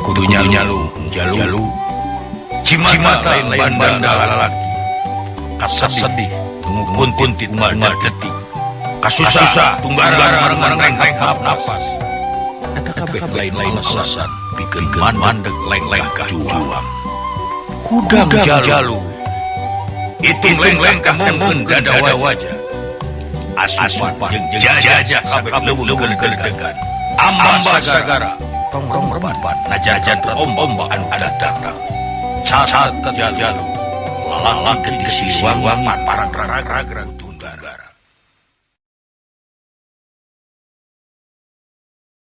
kudunya lu jalu cimata lain banda lalaki kasedih tunggu kuntit umat detik kasusah tunggarang bareng hap nafas eta kabeh lain alasan pikeun mandeg leng-leng juang kudang jalu itu leng-leng kamongkeun dada wajah asupan jeung jajah kabeh leuweung gelegan amba sagara tong rempan najajan ombak-ombakan ada datang cacat jalu lalaki di siwangan parang ragrag